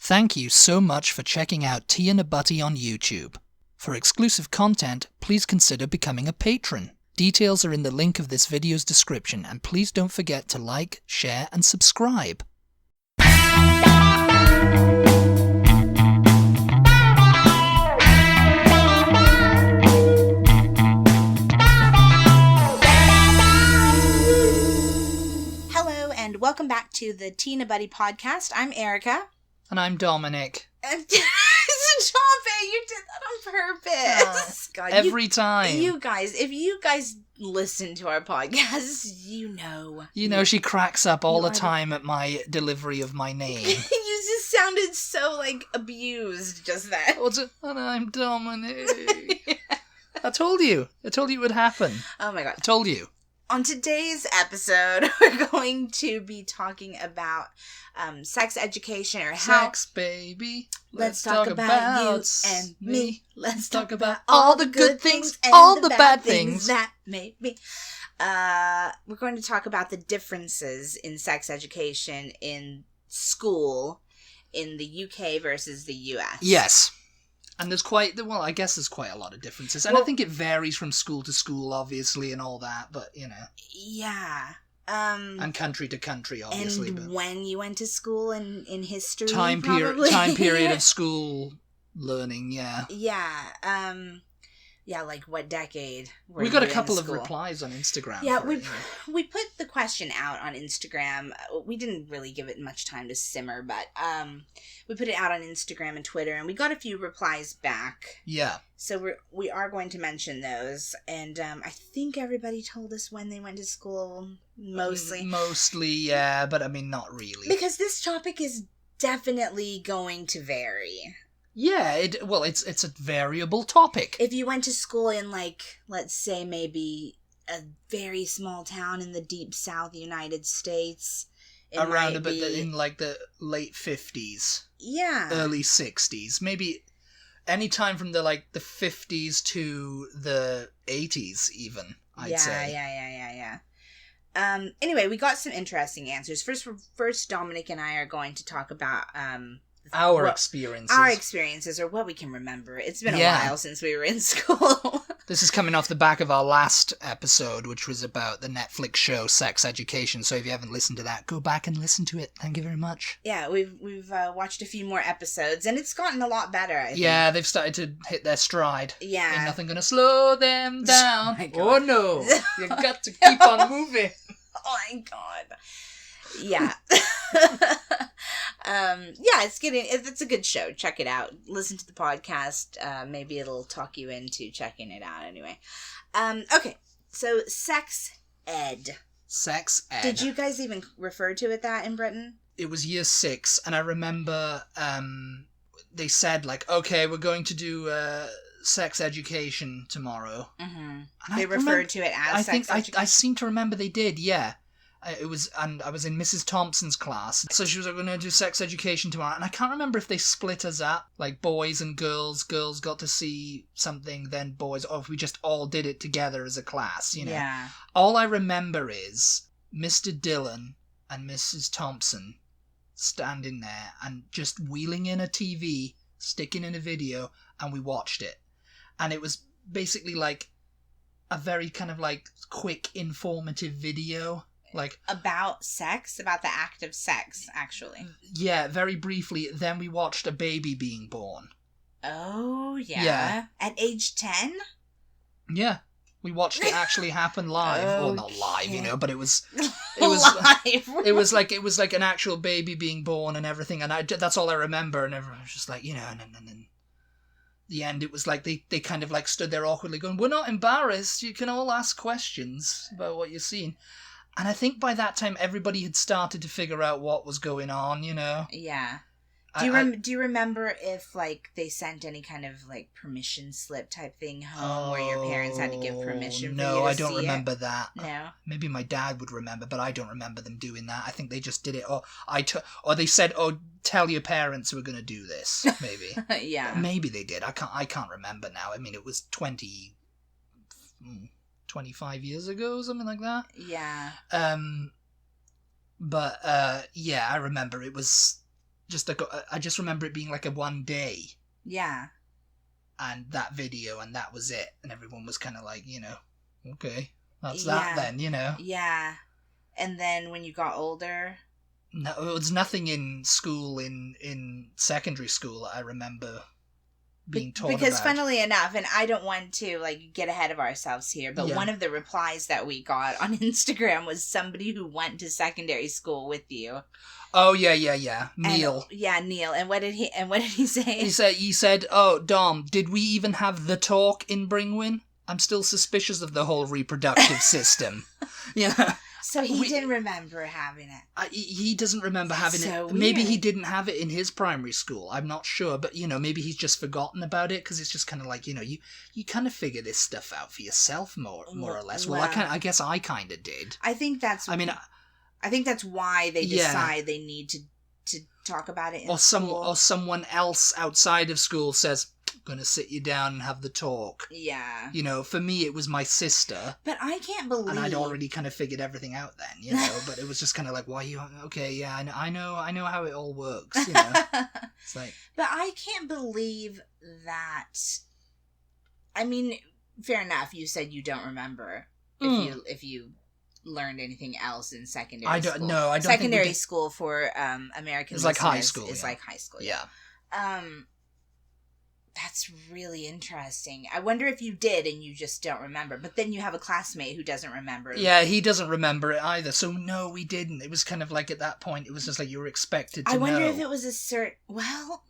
Thank you so much for checking out Tea and a Butty on YouTube. For exclusive content, please consider becoming a patron. Details are in the link of this video's description, and please don't forget to like, share, and subscribe. Hello, and welcome back to the Tea and a Butty podcast. I'm Erica. And I'm Dominic. Stop it! You did that on purpose. God, Every time. You guys, if you guys listen to our podcast, you know. You know she cracks up all the time at my delivery of my name. You just sounded so, abused just then. And I'm Dominic. Yeah. I told you it would happen. Oh my god. I told you. On today's episode, we're going to be talking about sex education or how... Sex, baby. Let's talk about you and me. Let's talk about all the good things, all the bad things that may be. We're going to talk about the differences in sex education in school in the UK versus the US. Yes. And there's quite a lot of differences. And I think it varies from school to school, obviously, and all that, but, you know. Yeah. And country to country, obviously. And when you went to school in history, time period of school learning, yeah. Yeah. Yeah, what decade were we got you a couple in of school? replies on Instagram. Yeah, we put the question out on Instagram. We didn't really give it much time to simmer, but we put it out on Instagram and Twitter, and we got a few replies back. Yeah. So we are going to mention those, and I think everybody told us when they went to school, mostly. Mostly, yeah, but I mean, not really. Because this topic is definitely going to vary. Yeah, it's a variable topic. If you went to school in, let's say maybe a very small town in the deep South United States, in the late 50s. Yeah. Early 60s. Maybe any time from the 50s to the 80s even, I'd say. Yeah. Anyway, we got some interesting answers. First, Dominic and I are going to talk about... Our experiences, or what we can remember. It's been a while since we were in school. This is coming off the back of our last episode, which was about the Netflix show Sex Education. So if you haven't listened to that, go back and listen to it. Thank you very much. Yeah, we've watched a few more episodes, and it's gotten a lot better, I think. Yeah, they've started to hit their stride. Yeah. Ain't nothing gonna slow them down. Oh no, you got to keep on moving. Oh my god. Yeah. It's a good show. Check it out. Listen to the podcast. Maybe it'll talk you into checking it out anyway. Okay. So sex ed. Sex ed. Did you guys even refer to it that in Britain? It was year 6, and I remember they said okay, we're going to do sex education tomorrow. Mm-hmm. They referred to it as sex education. I seem to remember they did, yeah. And I was in Mrs. Thompson's class, so she was going to do sex education tomorrow, and I can't remember if they split us up, boys and girls. Girls got to see something, then boys, or if we just all did it together as a class, you know. Yeah. All I remember is Mr. Dillon and Mrs. Thompson standing there and just wheeling in a TV, sticking in a video, and we watched it. And it was basically a very kind of quick, informative video. About sex? About the act of sex, actually. Yeah, very briefly. Then we watched a baby being born. Oh, yeah. At age 10? Yeah. We watched it actually happen live. Okay. Well, not live, but it was live. it was like an actual baby being born and everything, and that's all I remember, and everyone was just and then the end, it was they kind of stood there awkwardly going, "We're not embarrassed. You can all ask questions about what you're seeing." And I think by that time, everybody had started to figure out what was going on, Yeah. Do you remember if, they sent any kind of, permission slip type thing home where your parents had to give permission for you to see it? No, I don't remember that. No? Maybe my dad would remember, but I don't remember them doing that. I think they just did it, or they said, tell your parents we're going to do this, maybe. Yeah. Maybe they did. I can't remember now. I mean, it was 25 years ago, something like that. Yeah. But yeah, I remember it was I just remember it being like a one day. Yeah. And that video, and that was it. And everyone was kind of like, okay, that's that then, Yeah. And then when you got older... No, it was nothing in school, in secondary school, I remember being taught because about. funnily enough, and I don't want to get ahead of ourselves here, but one of the replies that we got on Instagram was somebody who went to secondary school with you. Oh yeah, Neil. Neil. And what did he say? He said, "Oh, Dom, did we even have the talk in Bringwin? I'm still suspicious of the whole reproductive system." So he didn't remember having it. He doesn't remember having it. Weird. Maybe he didn't have it in his primary school. I'm not sure, but maybe he's just forgotten about it because it's just kind of like you kind of figure this stuff out for yourself more or less. Well, I guess I kind of did. I think that's. I think that's why they decide they need to talk about it in school. Or someone else outside of school says, "I'm gonna sit you down and have the talk." Yeah. For me it was my sister. But I can't believe. And I'd already kind of figured everything out then, but it was just kind of like, why you? Okay, yeah, I know how it all works. It's like. But I can't believe that. I mean, fair enough. You said you don't remember if you learned anything else in secondary school. I don't secondary think school for American it's like high school. It's like high school. Yeah. That's really interesting. I wonder if you did and you just don't remember. But then you have a classmate who doesn't remember. Yeah, he doesn't remember it either. So no, we didn't. It was kind of like at that point, it was just like you were expected to know. I wonder if it was well...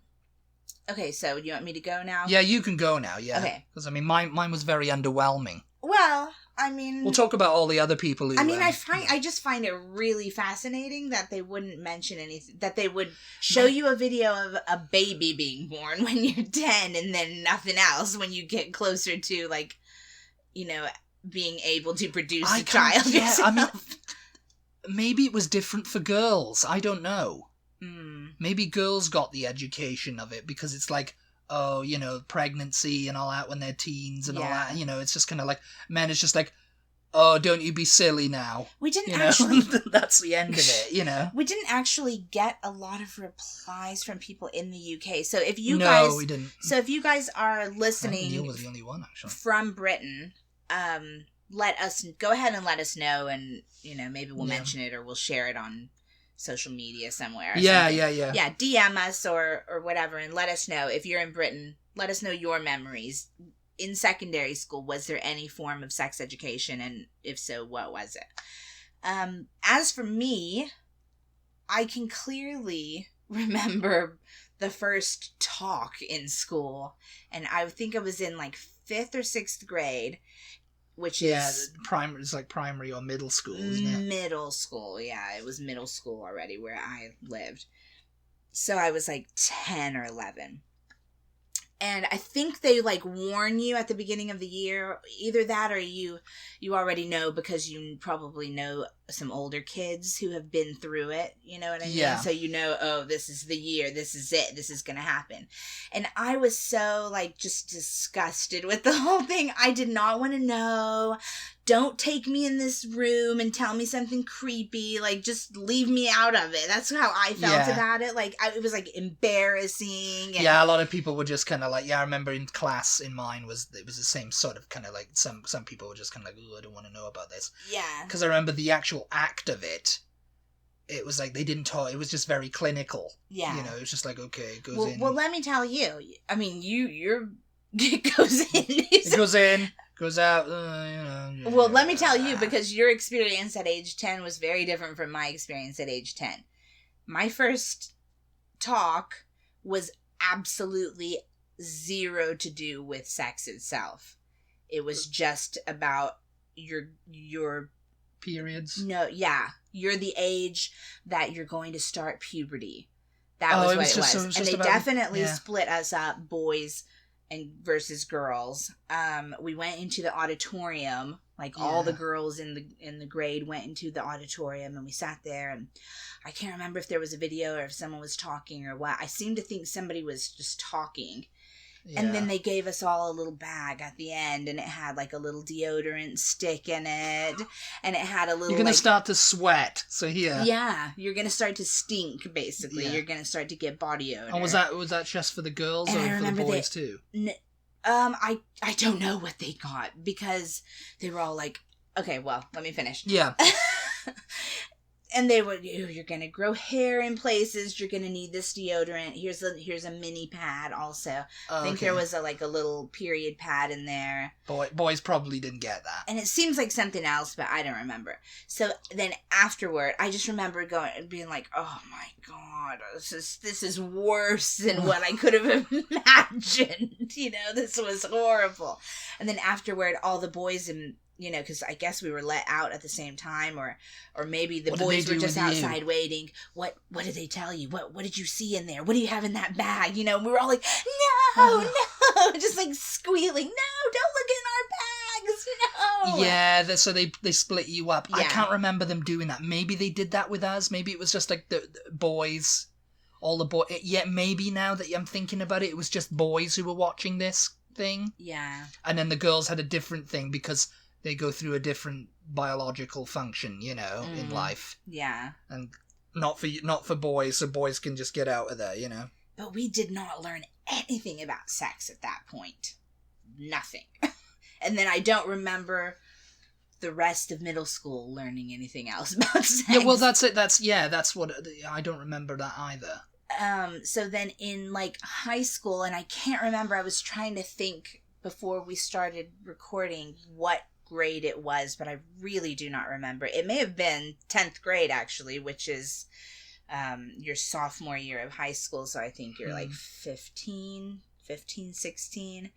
Okay, so you want me to go now? Yeah, you can go now, yeah. Okay. Because, mine was very underwhelming. Well, we'll talk about all the other people who... I just find it really fascinating that they wouldn't mention anything, that they would show you a video of a baby being born when you're 10 and then nothing else when you get closer to, being able to produce a child yourself. Maybe it was different for girls. I don't know. Maybe girls got the education of it because it's like, pregnancy and all that when they're teens and all that. It's just kind of like, men, it's just like, oh, don't you be silly now. We didn't actually... That's the end of it, We didn't actually get a lot of replies from people in the UK. So if you we didn't. So if you guys are listening... Neil was the only one, actually. From Britain, go ahead and let us know, and, maybe we'll mention it or we'll share it on social media somewhere. Yeah. Yeah, DM us or whatever and let us know if you're in Britain. Let us know your memories. In secondary school, was there any form of sex education? And if so, what was it? As for me, I can clearly remember the first talk in school. And I think I was in 5th or 6th grade. Which is primary. It's like primary or middle school, isn't it? Middle school, yeah. It was middle school already where I lived. So I was 10 or 11. And I think they warn you at the beginning of the year, either that or you already know because you probably know some older kids who have been through it. You know what I mean? Yeah. So oh, this is the year. This is it. This is going to happen. And I was so just disgusted with the whole thing. I did not want to know. Don't take me in this room and tell me something creepy. Just leave me out of it. That's how I felt about it. It was embarrassing. And... Yeah, a lot of people were just kind of I remember in class in mine it was the same sort of kind of some people were just kind of I don't want to know about this. Yeah. Because I remember the actual act of it. It was they didn't talk. It was just very clinical. Yeah. It was just okay, it goes in. Well, let me tell you. I mean, you're it goes in. It goes in. Goes out, Well, let me tell you, because your experience at age 10 was very different from my experience at age 10. My first talk was absolutely zero to do with sex itself. It was just about your periods. No, yeah. You're the age that you're going to start puberty. That was what it was. And they definitely split us up, boys and versus girls. We went into the auditorium, all the girls in the grade went into the auditorium, and we sat there, and I can't remember if there was a video or if someone was talking or what. I seem to think somebody was just talking, And then they gave us all a little bag at the end, and it had like a little deodorant stick in it, and it had a little. You're gonna start to sweat. So here. Yeah, you're gonna start to stink. Basically, you're gonna start to get body odor. And was that just for the girls or for the boys too? I don't know what they got because they were all like, okay, well, let me finish. Yeah. And they would, you're gonna grow hair in places. You're gonna need this deodorant. Here's a mini pad also. I think there was a little period pad in there. Boys probably didn't get that. And it seems like something else, but I don't remember. So then afterward, I just remember being like, oh my god, this is worse than what I could have imagined. This was horrible. And then afterward, all the boys and because I guess we were let out at the same time, or maybe the boys were just outside waiting. What did they tell you? What did you see in there? What do you have in that bag? We were all like, no, just like squealing, no, don't look in our bags, no. Yeah, so they split you up. Yeah. I can't remember them doing that. Maybe they did that with us. Maybe it was just like the boys, all the boys. Yeah, maybe now that I'm thinking about it, it was just boys who were watching this thing. Yeah. And then the girls had a different thing because they go through a different biological function, in life. Yeah. And not for boys, so boys can just get out of there, But we did not learn anything about sex at that point. Nothing. And then I don't remember the rest of middle school learning anything else about sex. Yeah, well, that's it. That's what I don't remember that either. So then in high school, and I can't remember, I was trying to think before we started recording what grade it was, but I really do not remember. It may have been 10th grade actually, which is your sophomore year of high school, so I think you're 15, 16.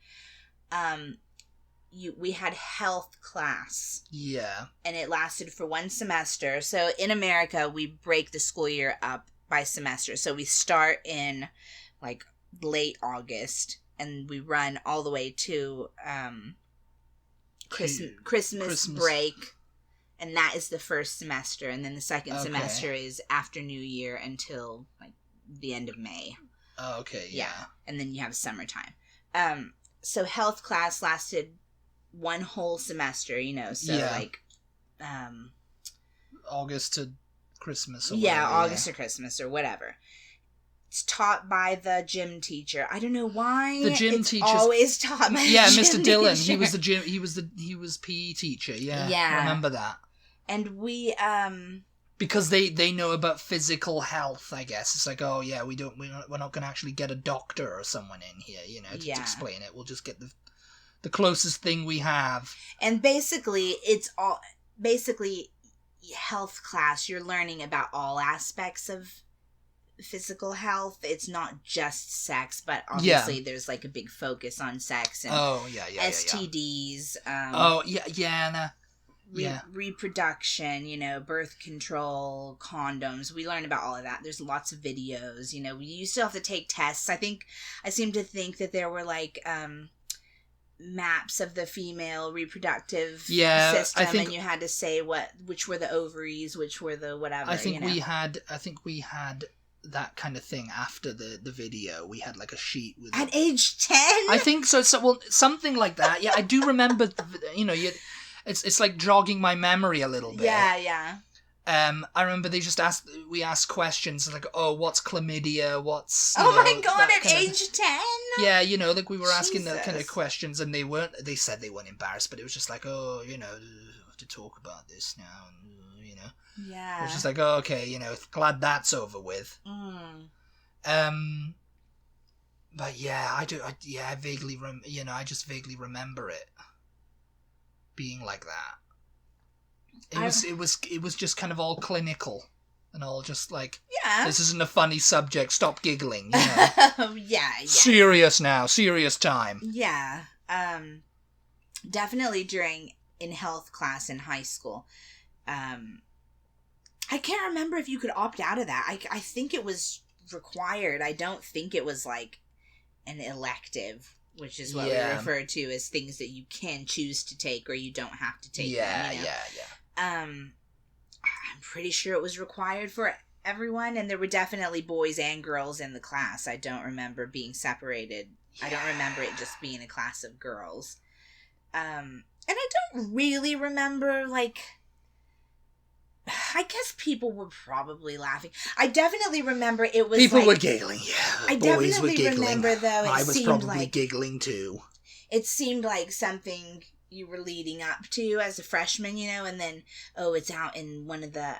We had health class. Yeah. And it lasted for one semester. So in America, we break the school year up by semester. So we start in late August and we run all the way to Christmas break, and that is the first semester, and then the second semester is after New Year until the end of May. Oh, okay, yeah. And then you have summertime. So health class lasted one whole semester, August to Christmas or August to Christmas or whatever. It's taught by the gym teacher. I don't know why. The gym teacher always taught by Mr. Dillon. Teacher. He was PE teacher. Yeah. I remember that. And we because they know about physical health, I guess. It's like, oh yeah, we're not going to actually get a doctor or someone in here, to explain it. We'll just get the closest thing we have. And basically health class, you're learning about all aspects of physical health. It's not just sex, but obviously there's a big focus on sex and STDs. Reproduction, birth control, condoms. We learn about all of that. There's lots of videos. You still have to take tests. I seem to think that there were maps of the female reproductive system, and you had to say which were the ovaries, which were the whatever. I think we had that kind of thing after the video. We had a sheet with at age 10. I think so. Well, something like that. Yeah, I do remember. It's like jogging my memory a little bit. Yeah. I remember we asked questions like, oh, what's chlamydia? What's my god, at age 10? Yeah, we were asking that kind of questions, and they said they weren't embarrassed, but it was just like, oh, have to talk about this now, Yeah. It was just like, oh, okay, glad that's over with. But yeah, I vaguely I just vaguely remember it being like that. It was just kind of all clinical and all just like, this isn't a funny subject, stop giggling, yeah. Serious now, serious time. Yeah. Definitely in health class in high school. I can't remember if you could opt out of that. I think it was required. I don't think it was an elective, which is what we refer to as things that you can choose to take or you don't have to take them. Yeah. I'm pretty sure it was required for everyone, and there were definitely boys and girls in the class. I don't remember being separated. Yeah. I don't remember it just being a class of girls. And I don't really remember, like, I guess people were probably laughing. I definitely remember it was people like, were giggling, yeah. I Boys definitely were giggling. Remember, though, I was probably like, giggling too. It seemed like something you were leading up to as a freshman, you know, and then, it's out in one of the,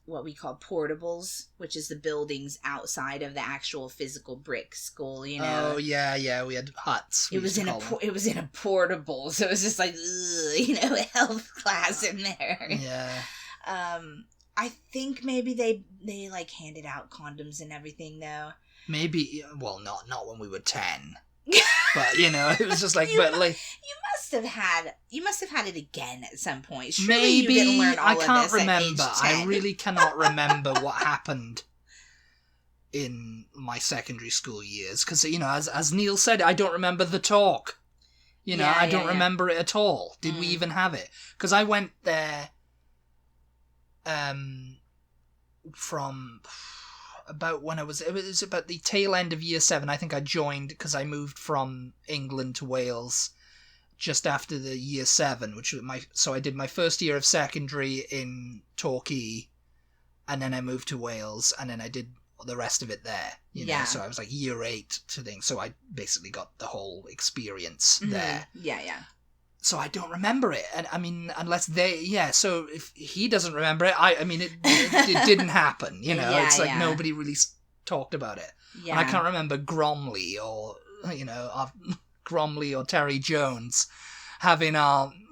what we call portables, which is the buildings outside of the actual physical brick school, you know. Oh, yeah, we had huts. It was in a portable, so it was just like, you know, a health class in there. Yeah. I think maybe they like handed out condoms and everything, though. Maybe, well, not when we were 10. But, you know, it was just like, you must have had it again at some point. Surely maybe, you didn't learn all I of can't this remember. At age 10. I really cannot remember what happened in my secondary school years. Because, you know, as Neil said, I don't remember the talk. You know, I don't remember it at all. Did we even have it? Because I went there from about when it was about the tail end of year 7. I think I joined because I moved from England to Wales just after the year 7, which was so I did my first year of secondary in Torquay, and then I moved to Wales, and then I did the rest of it there, you know, so I was like year 8 to things, so I basically got the whole experience there. Yeah. So I don't remember it, and I mean, unless so if he doesn't remember it, I mean, it didn't happen, you know, it's like nobody really talked about it. Yeah. And I can't remember Gromley or, you know, Gromley or Terry Jones having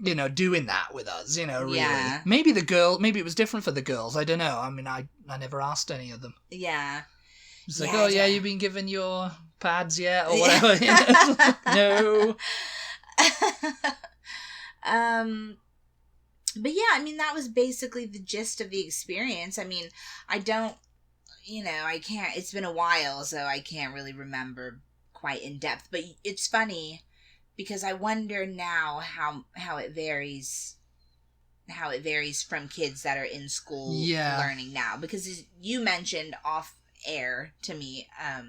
you know, doing that with us, you know, really. Yeah. Maybe it was different for the girls, I don't know. I mean, I never asked any of them. Yeah. It's like, you've been given your pads yet, or whatever. You know? No. But yeah, I mean, that was basically the gist of the experience. I mean, I can't, it's been a while, so I can't really remember quite in depth, but it's funny because I wonder now how it varies from kids that are in school learning now, because as you mentioned off air to me, I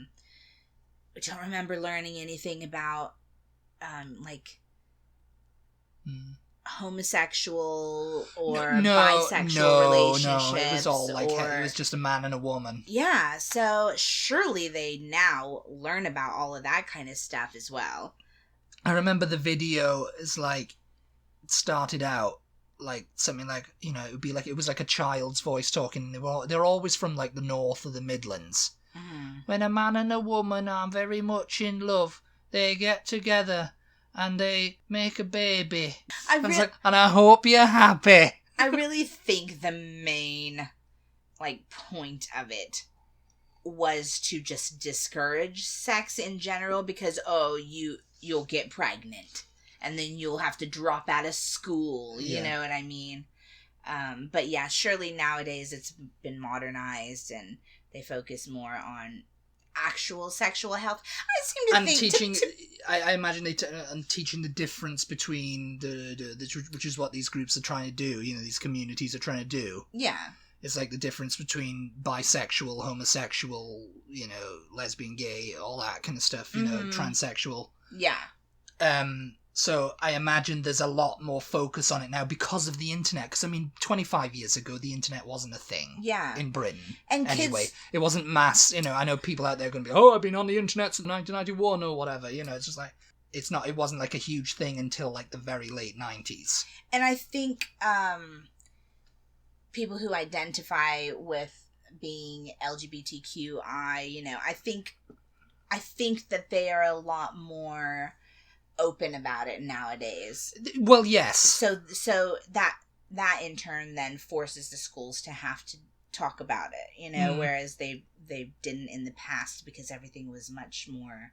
don't remember learning anything about homosexual or bisexual relationships. No, it was all like it was just a man and a woman. Yeah, so surely they now learn about all of that kind of stuff as well. I remember the video is like it started out like something like, you know, it was like a child's voice talking. They're always from like the north or the Midlands. Mm-hmm. When a man and a woman are very much in love, they get together and they make a baby. And I hope you're happy. I really think the main point of it was to just discourage sex in general, because you'll get pregnant and then you'll have to drop out of school, you know what I mean? But yeah, surely nowadays it's been modernized and they focus more on actual sexual health. I seem to think teaching. I imagine and teaching the difference between the which is what these groups are trying to do. You know, these communities are trying to do. Yeah, it's like the difference between bisexual, homosexual, you know, lesbian, gay, all that kind of stuff. You know, transsexual. Yeah. So I imagine there's a lot more focus on it now because of the internet. Because, I mean, 25 years ago, the internet wasn't a thing. Yeah. In Britain. And anyway, it wasn't mass. You know, I know people out there are going to be, I've been on the internet since 1991 or whatever. You know, it's just like, it wasn't like a huge thing until like the very late 90s. And I think people who identify with being LGBTQI, you know, I think that they are a lot more open about it nowadays. Well, yes. So that in turn then forces the schools to have to talk about it, you know, whereas they didn't in the past because everything was much more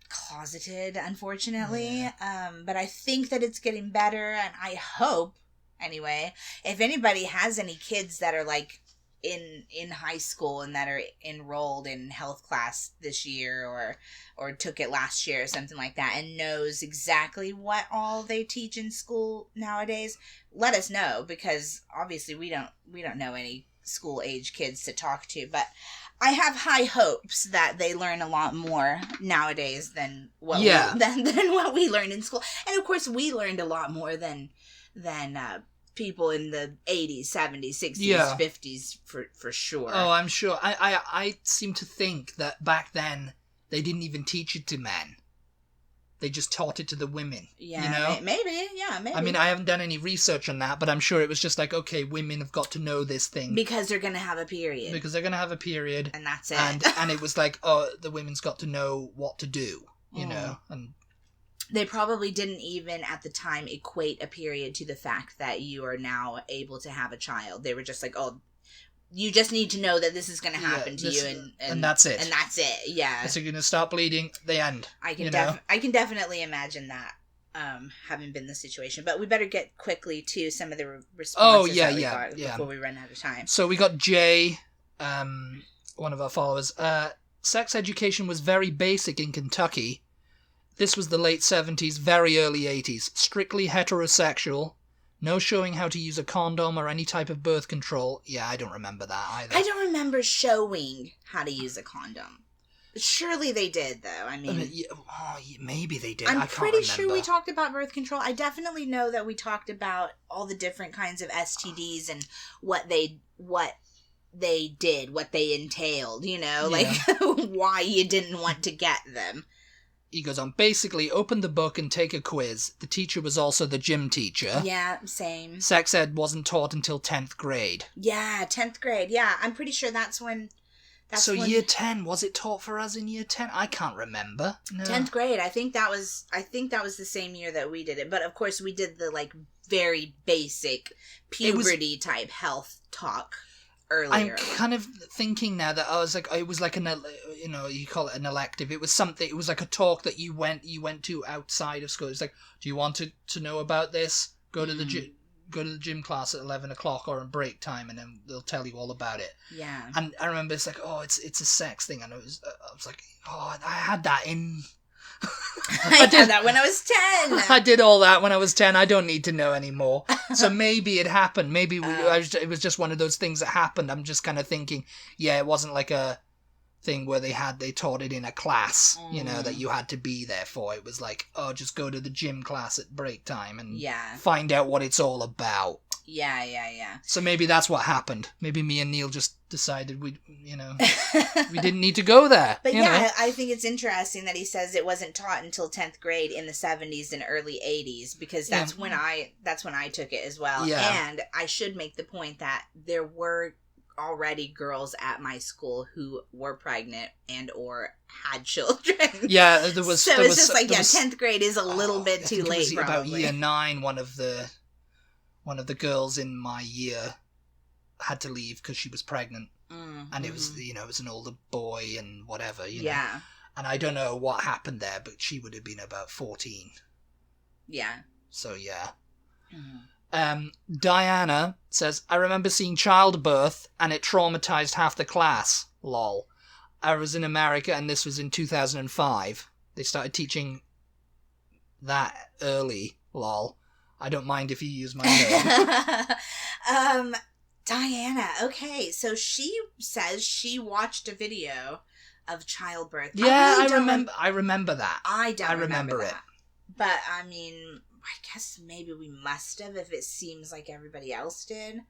closeted, unfortunately. Yeah. But I think that it's getting better, and I hope, anyway, if anybody has any kids that are like in high school and that are enrolled in health class this year or took it last year or something like that and knows exactly what all they teach in school nowadays, let us know, because obviously we don't know any school age kids to talk to, but I have high hopes that they learn a lot more nowadays than what than what we learned in school. And of course, we learned a lot more than people in the 80s, 70s, 60s, 50s for sure. Oh, I'm sure. I seem to think that back then they didn't even teach it to men. They just taught it to the women. Yeah, you know? Maybe. I mean, I haven't done any research on that, but I'm sure it was just like, okay, women have got to know this thing. Because they're going to have a period. And that's it. And it was like, oh, the women's got to know what to do, you know? And they probably didn't even at the time equate a period to the fact that you are now able to have a child. They were just like, oh, you just need to know that this is going to happen to you, and that's it. And that's it. Yeah. So you're going to start bleeding. The end. I can definitely imagine that, having been the situation. But we better get quickly to some of the responses before we run out of time. So we got Jay, one of our followers. Sex education was very basic in Kentucky. This was the late 70s, very early 80s. Strictly heterosexual. No showing how to use a condom or any type of birth control. Yeah, I don't remember that either. I don't remember showing how to use a condom. Surely they did, though. I mean, maybe they did. I'm pretty sure we talked about birth control. I definitely know that we talked about all the different kinds of STDs and what they did, what they entailed, you know, like why you didn't want to get them. He goes on, basically, open the book and take a quiz. The teacher was also the gym teacher. Yeah, same. Sex ed wasn't taught until 10th grade. Yeah, 10th grade. Yeah, I'm pretty sure that's when... year 10, was it taught for us in year 10? I can't remember. No. 10th grade. I think that was the same year that we did it. But of course, we did the, like, very basic puberty type health talk earlier. I'm kind of thinking now that I was like, it was like you call it an elective. It was something. It was like a talk that you went to outside of school. It's like, do you want to know about this? Go to the gym class at 11 o'clock or in break time, and then they'll tell you all about it. Yeah. And I remember it's like, oh, it's a sex thing, and I was like, oh, I had that in. I did that when I was 10. I did all that when I was 10. I don't need to know anymore. So maybe it happened. Maybe it was just one of those things that happened. I'm just kind of thinking, yeah, it wasn't like a thing where they taught it in a class, you know, that you had to be there for. It was like, oh, just go to the gym class at break time and find out what it's all about. Yeah. So maybe that's what happened. Maybe me and Neil just decided we didn't need to go there. But yeah, I think it's interesting that he says it wasn't taught until 10th grade in the 70s and early 80s, because that's when I took it as well. Yeah. And I should make the point that there were already girls at my school who were pregnant and or had children. Yeah, there was. So it's just like 10th grade is a little bit too late. About year 9, one of the girls in my year had to leave because she was pregnant, and it was it was an older boy and whatever. You know? And I don't know what happened there, but she would have been about 14. Yeah. So yeah. Diana says, I remember seeing childbirth and it traumatized half the class. Lol. I was in America and this was in 2005. They started teaching that early. Lol. I don't mind if you use my name. Diana, okay, so she says she watched a video of childbirth. Yeah, I remember that. I remember it. But, I mean, I guess maybe we must have if it seems like everybody else did.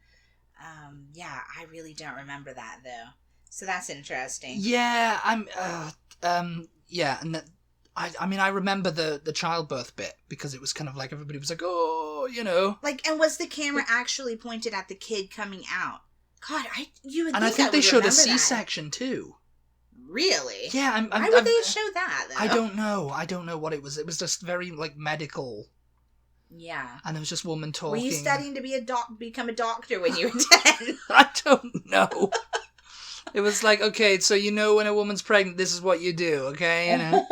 Yeah, I really don't remember that, though. So that's interesting. Yeah, and I mean, I remember the childbirth bit because it was kind of like everybody was like, oh, you know. Like, and was the camera actually pointed at the kid coming out? God, you would think I think they showed a C-section too. Really? Yeah. Why would they show that, though? I don't know what it was. It was just very, like, medical. Yeah. And it was just woman talking. Were you studying to become a doctor when you were 10? I don't know. It was like, okay, so you know when a woman's pregnant, this is what you do, okay? You know?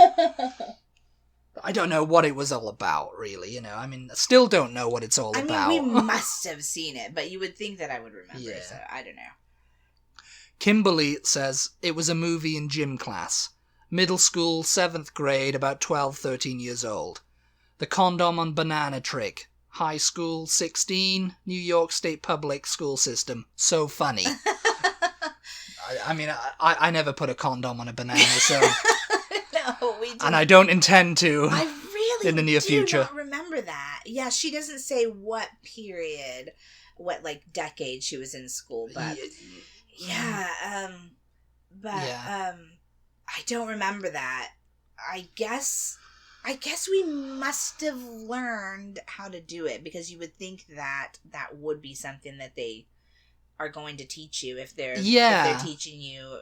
I don't know what it was all about, really, you know? I mean, I still don't know what it's all about. I mean, we must have seen it, but you would think that I would remember, so I don't know. Kimberly says, it was a movie in gym class. Middle school, 7th grade, about 12, 13 years old. The condom on banana trick. High school, 16, New York State public school system. So funny. I mean, I never put a condom on a banana, so... No, we didn't. And I don't intend to. I really in the near future. Not remember that. Yeah, she doesn't say what period, what like decade she was in school, but I don't remember that. I guess we must have learned how to do it, because you would think that would be something that they are going to teach you if they're teaching you,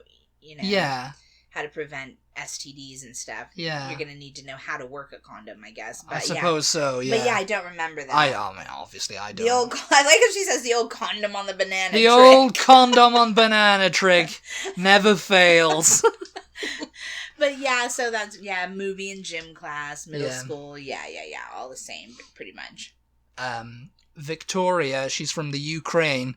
how to prevent STDs and stuff. Yeah. You're going to need to know how to work a condom, I guess. But I suppose so, yeah. But yeah, I don't remember that. I mean, obviously I don't. I like how she says the old condom on the banana trick. The old condom on banana trick never fails. But yeah, so that's, movie and gym class, middle school, all the same, pretty much. Victoria, she's from the Ukraine.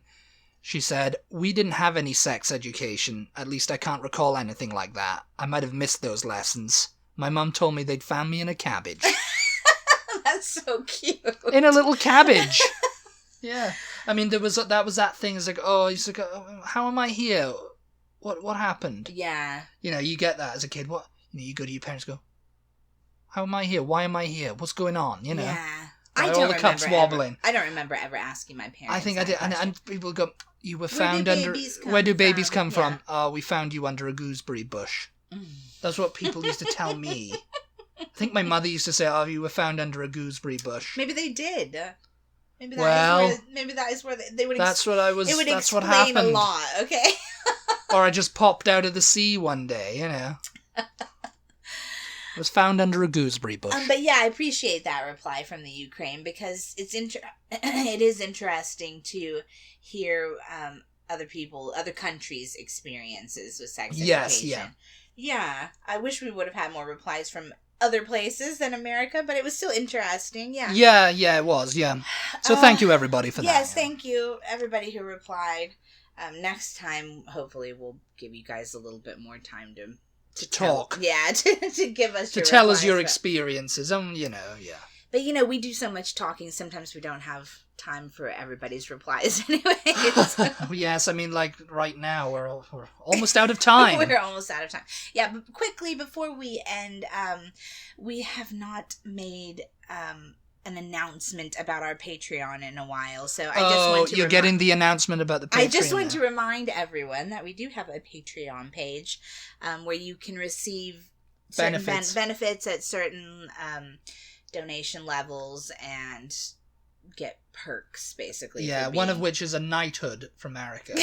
She said, "We didn't have any sex education. At least I can't recall anything like that. I might have missed those lessons. My mum told me they'd found me in a cabbage." That's so cute. In a little cabbage. Yeah. I mean, that was that thing. It's like, he's like, how am I here? What happened? Yeah. You get that as a kid. What? You go to your parents, go, how am I here? Why am I here? What's going on? Yeah. All the cups wobbling. I don't remember ever asking my parents. I think I did. And people go, you were found under... Where do babies come from? Oh, we found you under a gooseberry bush. Mm. That's what people used to tell me. I think my mother used to say, you were found under a gooseberry bush. Maybe they did. Maybe that is where they would... That's what I was... It would that's explain what happened. a lot, okay? Or I just popped out of the sea one day, was found under a gooseberry bush. But yeah, I appreciate that reply from the Ukraine, because it is interesting to hear other countries' experiences with sex education. Yes, yeah. I wish we would have had more replies from other places than America, but it was still interesting. Yeah. Yeah, it was. Yeah. So thank you everybody for that. Yes, thank you everybody who replied. Next time, hopefully, we'll give you guys a little bit more time to talk. To give us to tell us your experiences. But we do so much talking. Sometimes we don't have time for everybody's replies anyway. Yes, I mean, like right now we're almost out of time. We're almost out of time. Yeah, but quickly before we end, we have not made an announcement about our Patreon in a while, so I just want to you're getting the announcement about the Patreon. I just want to remind everyone that we do have a Patreon page where you can receive benefits at certain donation levels and get perks, basically. Yeah, one of which is a knighthood from Erica.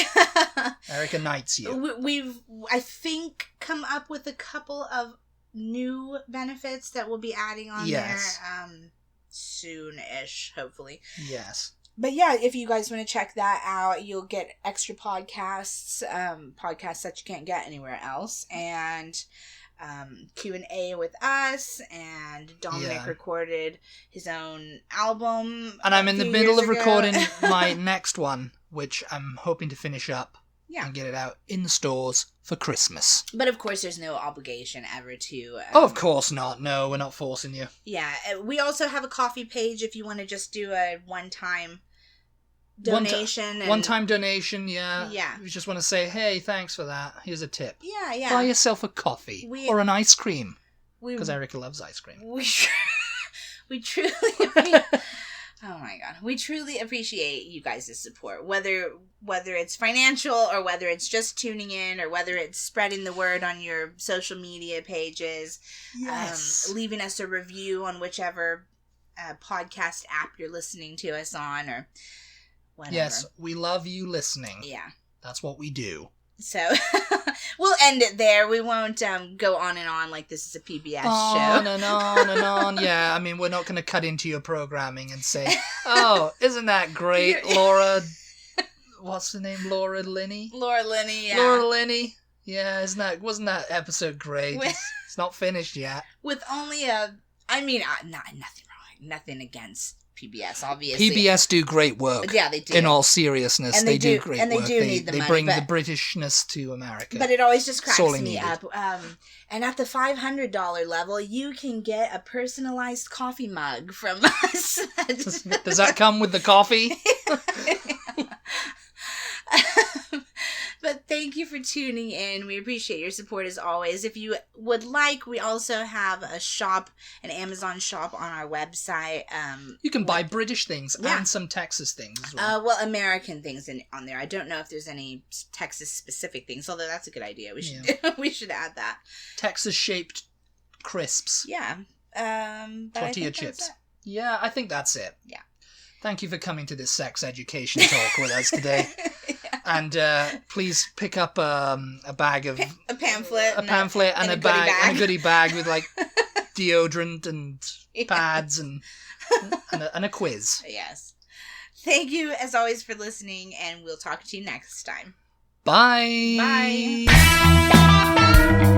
Erica knights you. We've, I think, come up with a couple of new benefits that we'll be adding on there soon-ish, hopefully. Yes. But yeah, if you guys want to check that out, you'll get extra podcasts, podcasts that you can't get anywhere else, and Q&A with us, and Dominic recorded his own album. And I'm in the middle of recording my next one, which I'm hoping to finish up and get it out in the stores for Christmas. But of course, there's no obligation ever to... of course not. No, we're not forcing you. Yeah, we also have a coffee page if you want to just do a one-time donation. One-time donation, yeah. Yeah. You just want to say, hey, thanks for that. Here's a tip. Yeah. Buy yourself a coffee or an ice cream. Because Erica loves ice cream. We truly... Oh my god. We truly appreciate you guys' support. Whether it's financial, or whether it's just tuning in, or whether it's spreading the word on your social media pages. Yes. Leaving us a review on whichever podcast app you're listening to us on, or whatever. Yes, we love you listening. Yeah. That's what we do. So, we'll end it there. We won't go on and on like this is a PBS show. On and on and on. Yeah, I mean, we're not going to cut into your programming and say, oh, isn't that great, Laura... What's the name? Laura Linney? Laura Linney, yeah. Laura Linney. Yeah, wasn't that episode great? It's not finished yet. With only nothing wrong. Nothing against PBS, obviously. PBS do great work. Yeah, they do. In all seriousness, they do great work. And they do need the money. They bring the Britishness to America. But it always just cracks me up. And at the $500 level, you can get a personalized coffee mug from us. Does that come with the coffee? But thank you for tuning in. We appreciate your support as always. If you would like, we also have a shop, an Amazon shop on our website. You can buy British things and some Texas things as well. Well, American things on there. I don't know if there's any Texas specific things, although that's a good idea. We should we should add that. Texas shaped crisps. Yeah. Tortilla chips. Yeah, I think that's it. Yeah. Thank you for coming to this sex education talk with us today. Yeah. And please pick up a bag of... A pamphlet. And a goodie bag with like deodorant and pads and a quiz. Yes. Thank you as always for listening, and we'll talk to you next time. Bye. Bye.